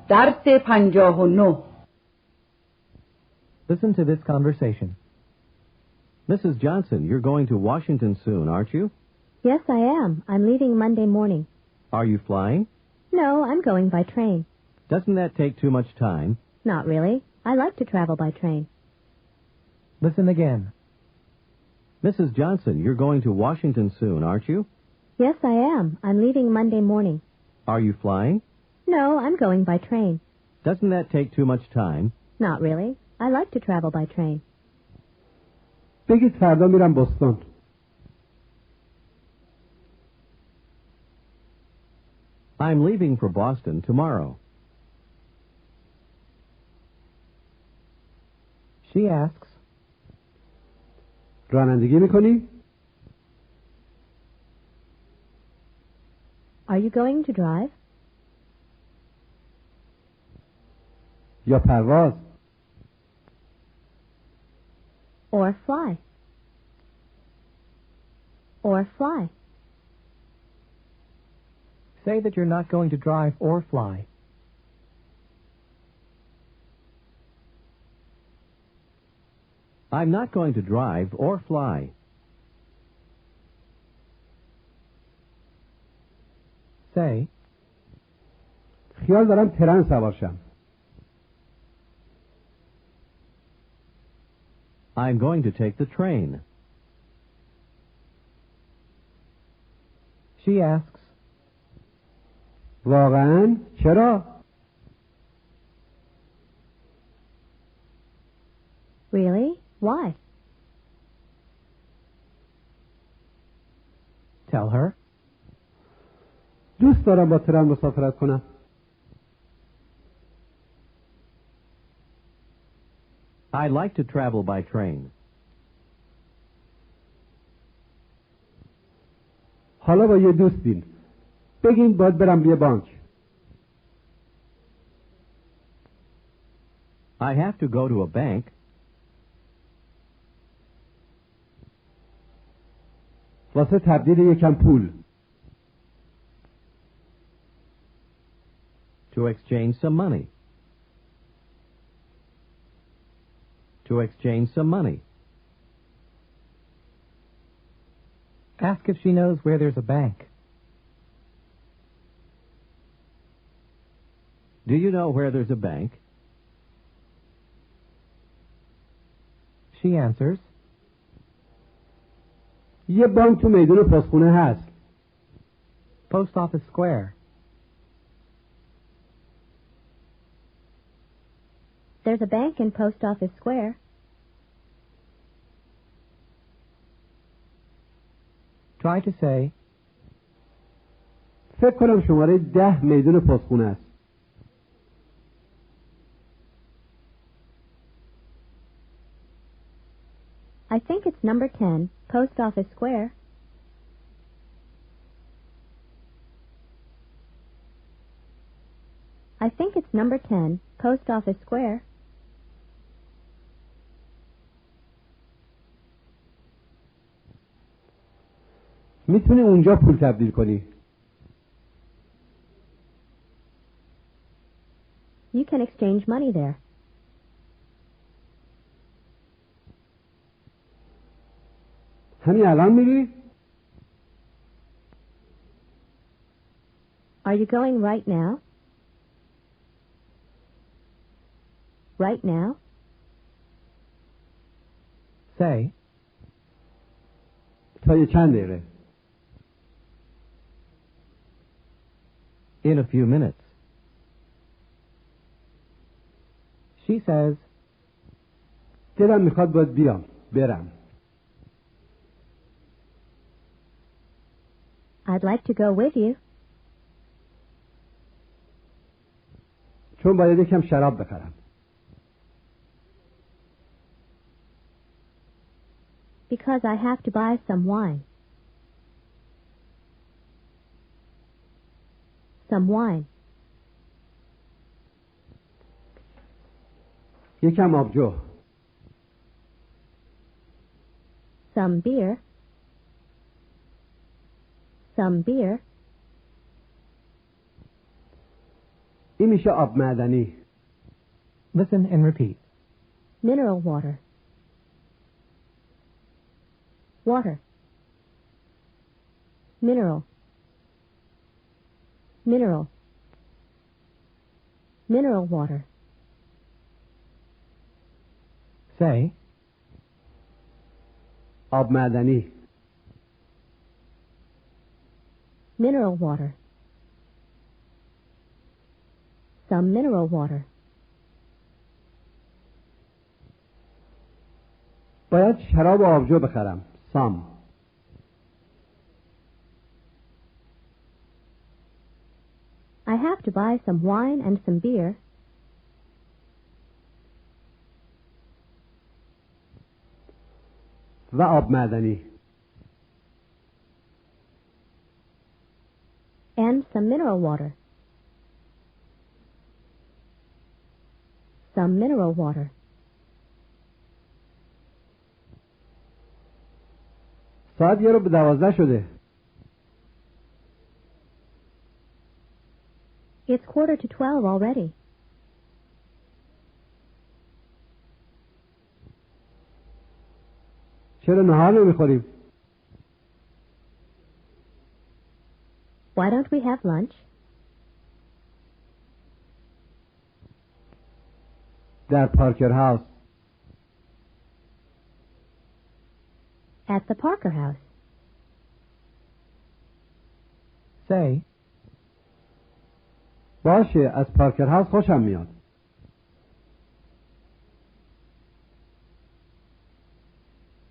درس 59. Listen to this conversation. Mrs. Johnson, you're going to Washington soon, aren't you? Yes, I am. I'm leaving Monday morning. Are you flying? No, I'm going by train. Doesn't that take too much time? Not really. I like to travel by train. Listen again. Mrs. Johnson, you're going to Washington soon, aren't you? Yes, I am. I'm leaving Monday morning. Are you flying? No, I'm going by train. Doesn't that take too much time? Not really. I like to travel by train. بگید فردا میرم بوستون. I'm leaving for Boston tomorrow. She asks, رانندگی میکنی؟ Are you going to drive? یا پرواز؟ Or fly? Or fly? say that you're not going to drive or fly. I'm not going to drive or fly. Say, خیال دارم ترن سوار شم. I'm going to take the train. she asks, واقعاً؟ چرا؟ Really? Why? tell her, دوست دارم با ترن مسافرت کنم. I like to travel by train. حالا با یه دوستین. بگین باید برم یه بانک. I have to go to a bank. واسه تبدیل یکم پول. To exchange some money. To exchange some money. ask if she knows where there's a bank. Do you know where there's a bank? She answers, یه بانک تو میدون پستخونه هست. Post Office Square. There's a bank in Post Office Square. Try to say, فکر کنم شماره 10 میدون پستخونه است. I think it's number 10, Post Office Square. I think it's number 10, Post Office Square. میتونی اونجا پول تبدیل کنی. You can exchange money there. همین الان میری؟ Are you going right now? Right now? say, تا یه چند دقیقه. In a few minutes. she says, دلم میخواد باید بیام. برم. I'd like to go with you. چون باید یکم شراب بخرم. Because I have to buy some wine. Some wine. یکم آبجو. Some beer. Some beer. این میشه آب معدنی. Listen and repeat. Mineral water. Water. Mineral. Mineral. Mineral water. Say, آب معدنی. Mineral water. Some mineral water. باید شراب و آبجو بخرم. سام. I have to buy some wine and some beer. و آب معدنی. And some mineral water. Some mineral water. ساعت 11:12 شده. It's 11:45 already. چرا نهار نمیخوریم؟ Why don't we have lunch? در پارکر هاوس. At the Parker House. say, باشه، از پارکر هاوس خوشم میاد.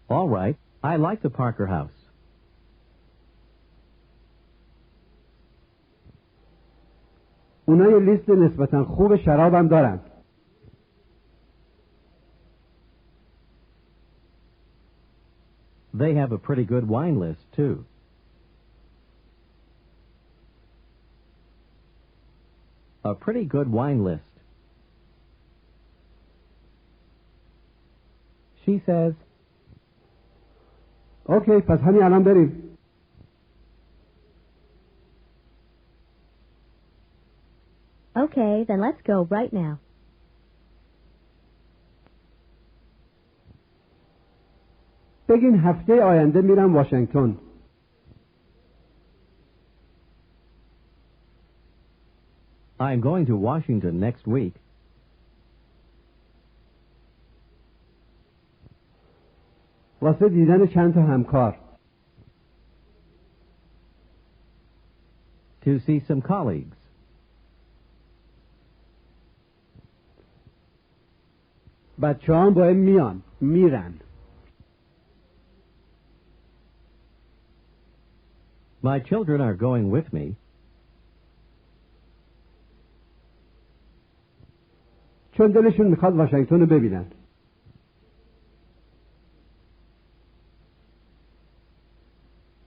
All right. I like the Parker house. اونا یه لیست نسبتا خوب شرابم دارن. They have a pretty good wine list, too. A pretty good wine list. she says, اوکی، پس همین الان بریم. Okay, then let's go right now. بگین هفته آینده میرم واشنگتن. I'm going to Washington next week. واسه دیدن چند تا همکار. To see some colleagues. بچه هم باید میرن. My children are going with me. چون دلشون میخواد واشنگتن رو ببینن.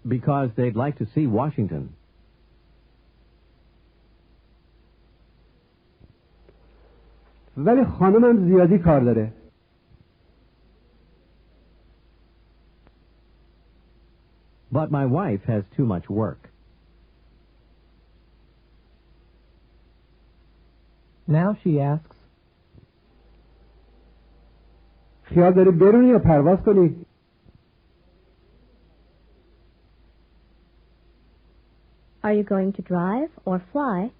Because they'd like to see Washington. ولی خانمم زیادی کار داره. But my wife has too much work. now she asks, خیال داری برونی یا پرواز کنی؟ Are you going to drive or fly?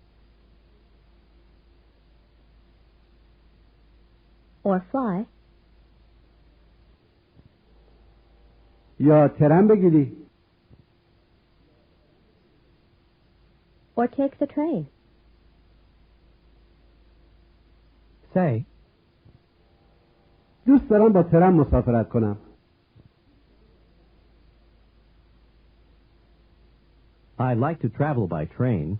Or fly? یا ترن بگیری؟ Or take the train? say, دوست دارم با ترن مسافرت کنم. I like to travel by train.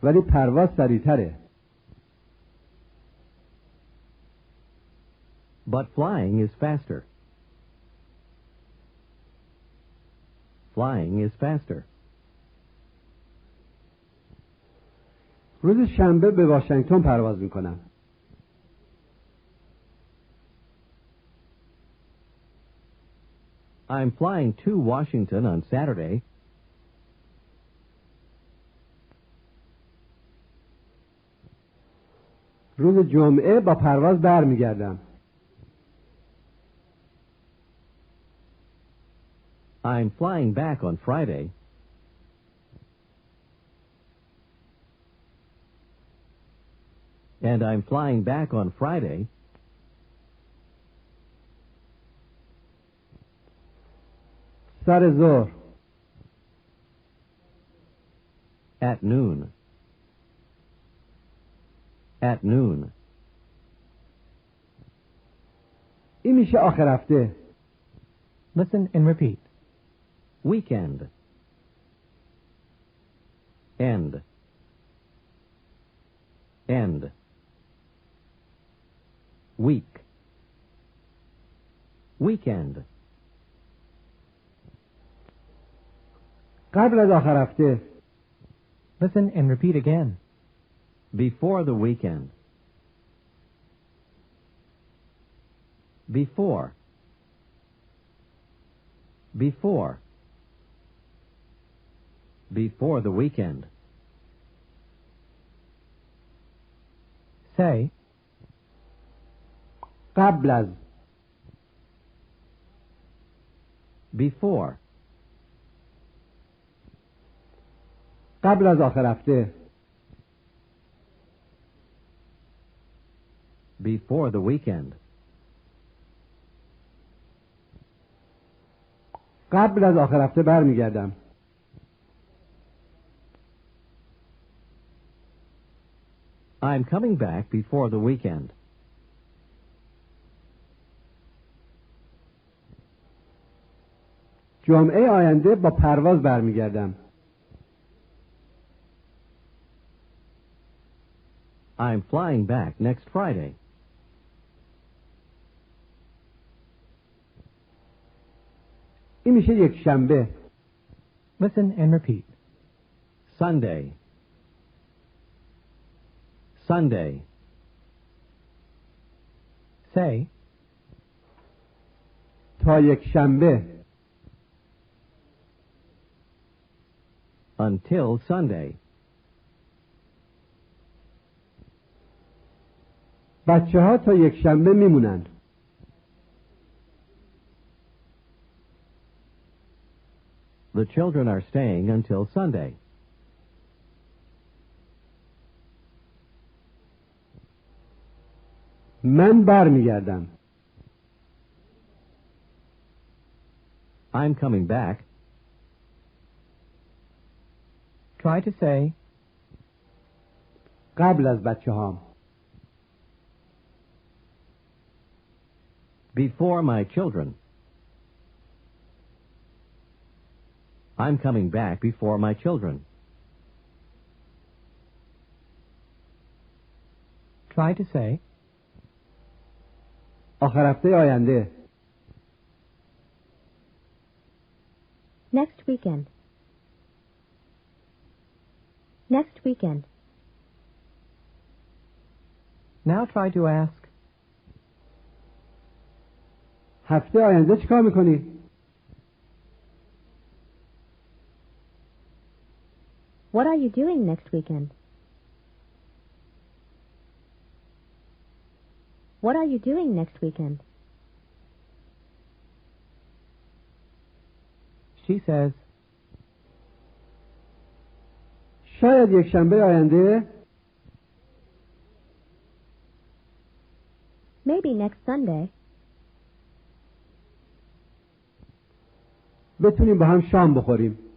ولی پرواز سریعتره. But flying is faster. Flying is faster. روز شنبه به واشنگتن پرواز میکنم. I'm flying to Washington on Saturday. روز جمعه با پرواز برمیگردم. I'm flying back on Friday. And I'm flying back on Friday. سر ظهر. At noon. At noon. این میشه آخر هفته. Listen and repeat. Weekend. End. End. Week. Weekend. قبل از آخر هفته. Listen and repeat again. Before the weekend. Before. Before. Before the weekend. Say, قبل از. Before. قبل از آخر هفته. Before the weekend. قبل از آخر هفته برمیگردم. I'm coming back before the weekend. جمعه آینده با پرواز برمیگردم. I'm flying back next Friday. این میشه یک شنبه. listen and repeat. Sunday. Sunday. Say, تا یک شنبه. Until Sunday. بچه ها تا یک شنبه میمونن. The children are staying until Sunday. من برمیگردم. I'm coming back. try to say, قبل از بچه هام. Before my children. I'm coming back before my children. try to say, آخر هفته آینده. Next weekend. Next weekend. now try to ask, هفته آینده چیکار میکنی؟ What are you doing next weekend? What are you doing next weekend? she says, شاید یک شنبه آینده. Maybe next Sunday. بتونیم با هم شام بخوریم.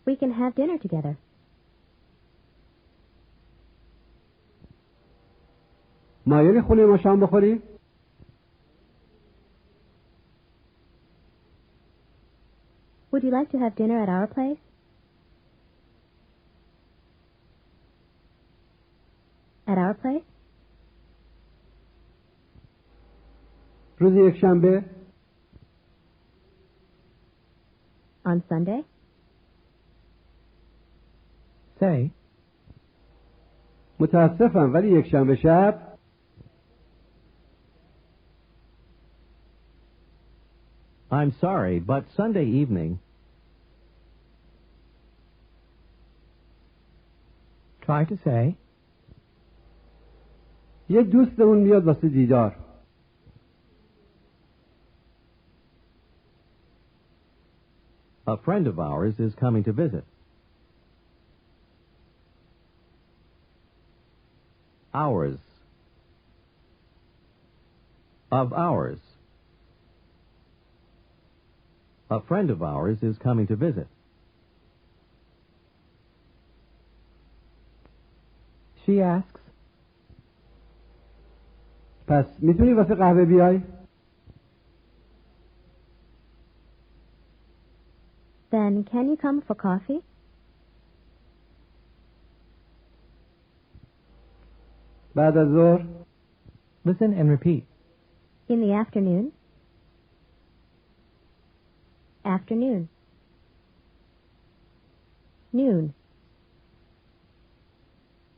We can have dinner together. مایلی خونه ما شام بخوری؟ Would you like to have dinner at our place? At our place? روز یک شنبه. On Sunday? say, متاسفم ولی یک شنبه شب. I'm sorry, but Sunday evening. Try to say, یه دوستمون میاد واسه دیدار. A friend of ours is coming to visit. Ours. Of ours. A friend of ours is coming to visit. she asks, پس میتونی واسه قهوه بیای؟ Then can you come for coffee? بعد از ظهر؟ listen and repeat. In the afternoon? Afternoon. Noon.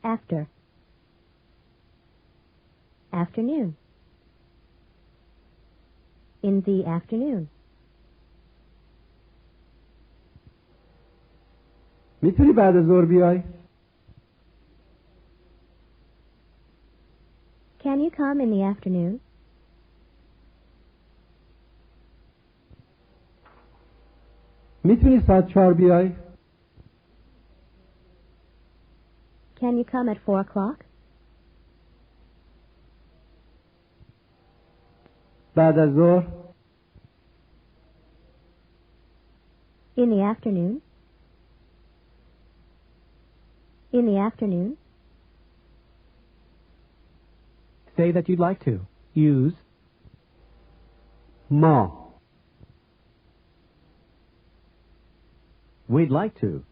After. Afternoon. In the afternoon. میتونی بعد از ظهر بیای؟ Can you come in the afternoon? میتونی ساعت 4 بیای؟ Can you come at 4 o'clock? بعد از ظهر؟ In the afternoon. In the afternoon. Say that you'd like to. Use ما. We'd like to.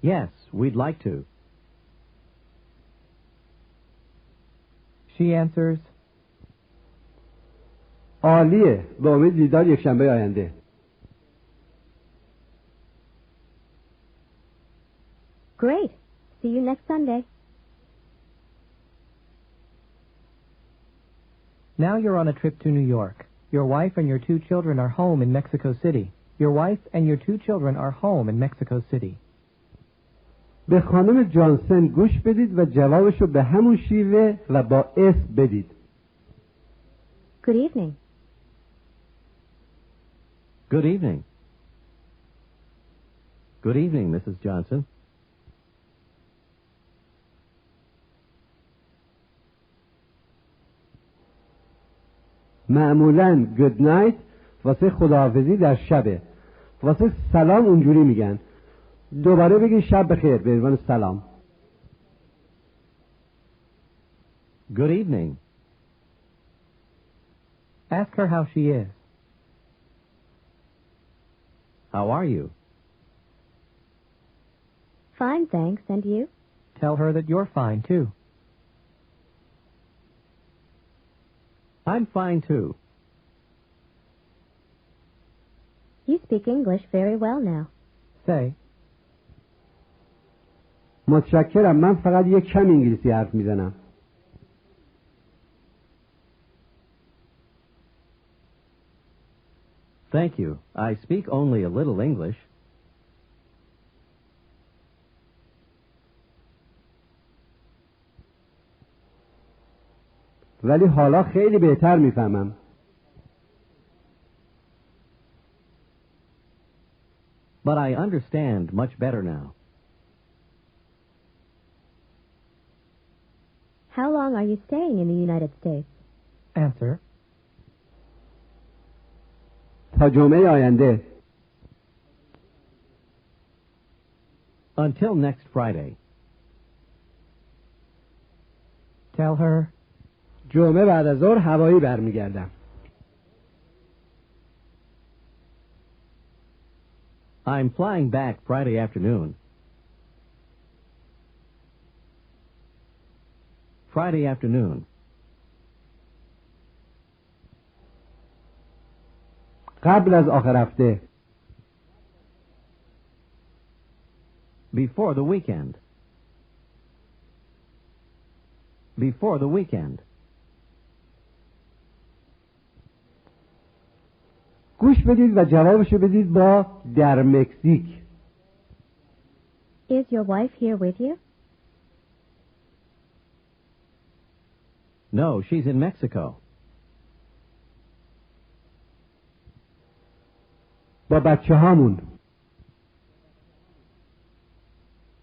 Yes, we'd like to. she answers, عالیه. به امید دیدار یک شنبه آینده. Great. See you next Sunday. now you're on a trip to New York. Your wife and your 2 children are home in Mexico City. Your wife and your 2 children are home in Mexico City. به خانم جانسن گوش بدید و جوابشو به همون شیوه و با اسم بدید. Good evening. Good evening. Good evening, Mrs. Johnson. معمولاً good night واسه خداحافظی در شبه. واسه سلام اونجوری میگن. دوباره بگین شب بخیر به عنوان سلام. Good evening. Ask her how she is. How are you? Fine, thanks. And you? Tell her that you're fine, too. I'm fine, too. You speak English very well now. Say, متشکرم. من فقط یک کم انگلیسی حرف میزنم. Thank you. I speak only a little English. ولی حالا خیلی بهتر میفهمم. But I understand much better now. How long are you staying in the United States? answer, تا جمعه آینده. Until next Friday. tell her, جمعه بعد از ظهر هوایی برمیگردم. I'm flying back Friday afternoon. Friday afternoon. قبل از آخر هفته. Before the weekend. Before the weekend. گوش بدید و جوابشو بدید با در مکزیک. Is your wife here with you? No, she's in Mexico. با بچه هامون.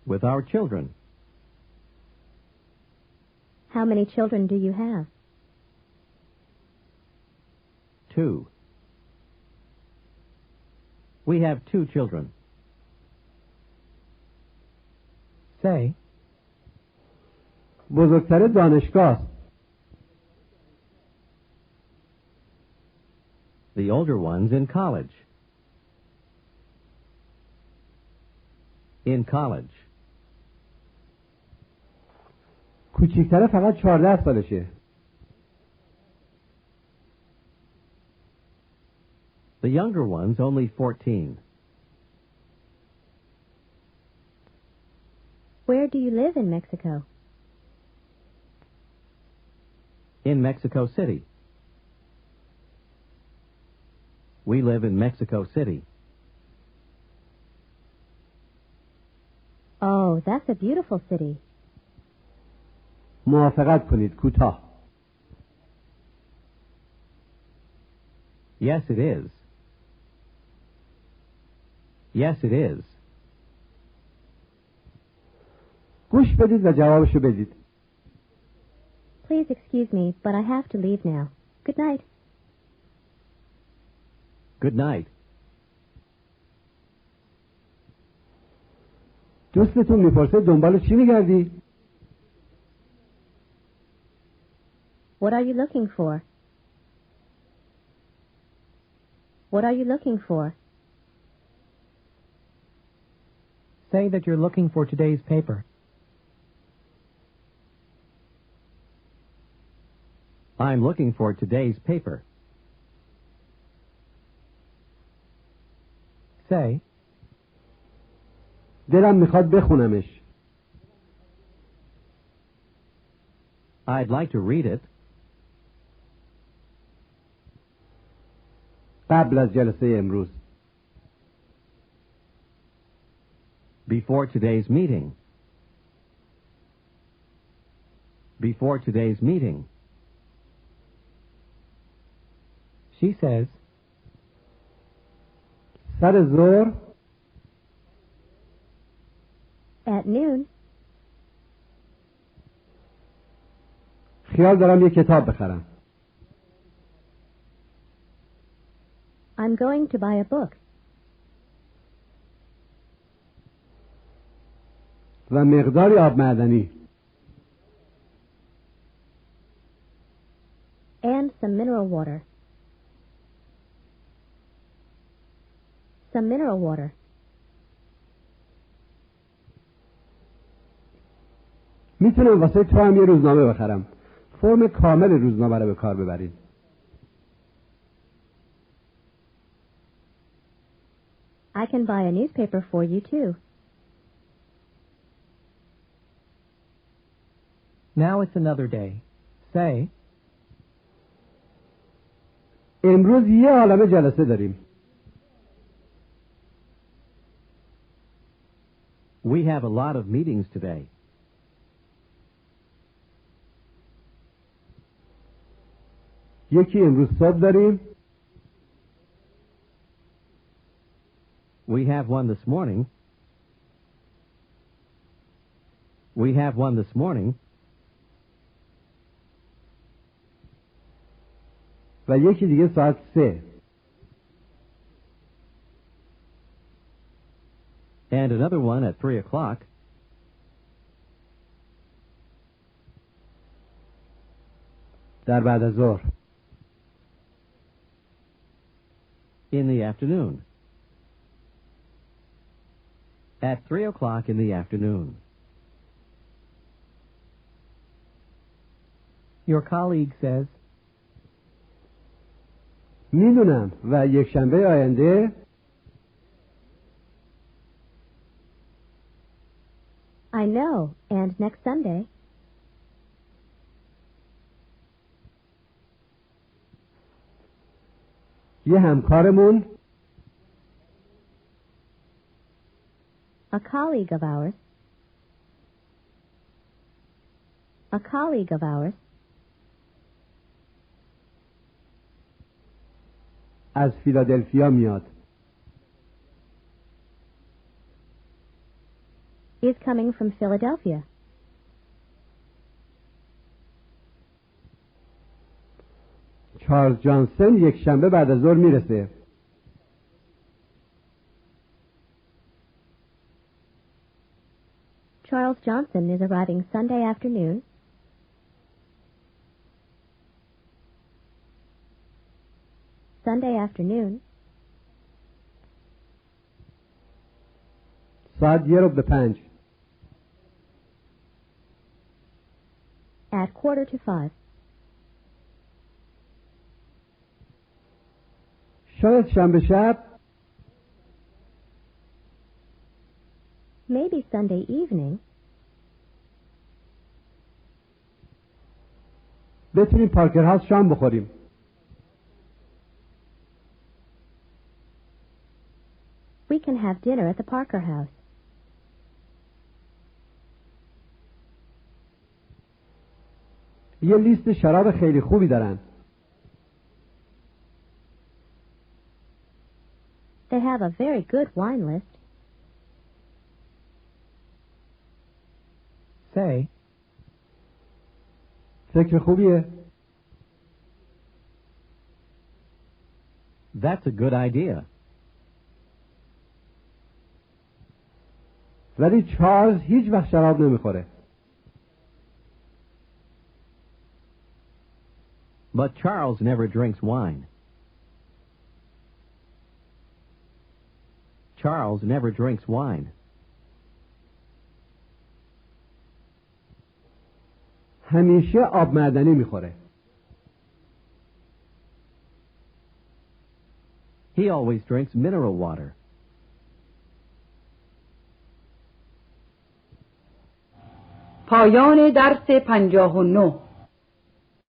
With our children. How many children do you have? 2. We have 2 children. Say, بزرگتر دانشگاه است. The older one's in college. In college. کوچیکتره فقط 14 سالشه. The younger one's only 14. Where do you live in Mexico? In Mexico City. We live in Mexico City. Oh, that's a beautiful city. موافقت کنید کوتاه. Yes, it is. Yes, it is. گوش بدید و جوابشو بدید. Please excuse me, but I have to leave now. Good night. Good night. دوستتون میپرسه دنبال چی میگردی؟ What are you looking for? What are you looking for? say that you're looking for today's paper. I'm looking for today's paper. Say, دلم میخواد بخونمش. I'd like to read it. قبل از جلسه امروز. Before today's meeting. Before today's meeting. she says, سر ظهر At noon, خیال دارم یه کتاب بخرم. I'm going to buy a book. و مقداری آب معدنی. And some mineral water. Some mineral water. میتونم واسه تو هم یه روزنامه بخرم. فرم کامل روزنامه رو به کار ببرید. I can buy a newspaper for you too. now it's another day. Say, امروز یه عالمه جلسه داریم. We have a lot of meetings today. یکی امروز صبح داریم. We have one this morning. We have one this morning. و یکی دیگه ساعت 3. And another one at 3 o'clock. در بعد از ظهر. In the afternoon. At 3 o'clock in the afternoon. your colleague says, میدونم و یک شنبه آینده I know. And next Sunday, یه همکارمون A colleague of ours. A colleague of ours. از فیلادلفیا میاد. Is coming from Philadelphia. چارلز جانسن یک شنبه بعد از ظهر میرسه. Charles Johnson is arriving Sunday afternoon. Sunday afternoon. ساعت 4:45. At 4:45. شاید شنبه شب. Maybe Sunday evening. بتونیم پارکر هاوس شام بخوریم. We can have dinner at the Parker House. یه لیست شراب خیلی خوبی دارن. They have a very good wine list. Say, فکر خوبیه. That's a good idea. ولی چارلز هیچ وقت شراب نمیخوره. But Charles never drinks wine. Charles never drinks wine. همیشه آب معدنی میخوره. He always drinks mineral water. پایان درس 59.